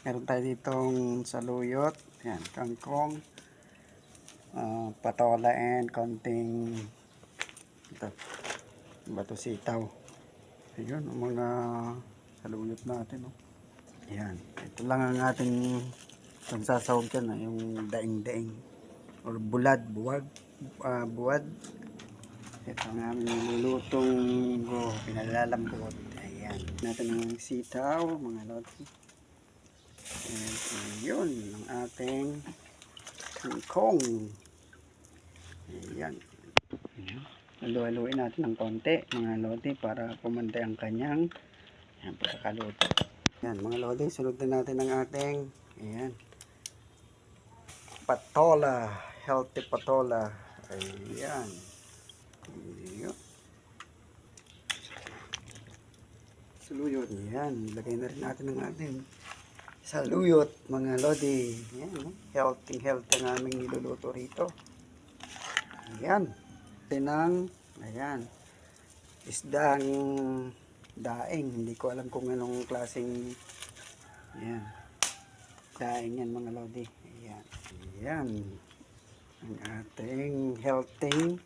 Meron tayo ditong saluyot, yan, kangkong, patola and konting ito, bato sitaw. Ayun, ang mga saluyot natin. Oh. Yan, ito lang ang ating pansasahog dyan, yung daing-daing or buwad. Ito ang aming nilulutong pinalalambot. Ayan, natin ang sitaw, mga loti. And yun, ang ating kangkong. Ayan. Halu-haluin natin ng konti, mga lodi, para pumantay ang kanyang pagkakaluto. Ayan, mga lodi, sunod na natin ang ating patola, healthy patola. Ayan. Ayan. Saluyot. Ayan, lagay na rin natin ang ating saluyot, mga lodi. Ayan, healthy ang aming niluluto rito. Ayan. Ayan, isdang daing. Hindi ko alam kung anong klaseng daing yan, mga lodi. Ayan. Ayan. Ang ating healthy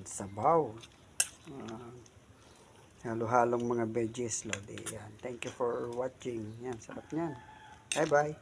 sabaw. Halo-halong mga veggies, lodi. Ayan. Thank you for watching. Yan, sarap niyan. Bye-bye.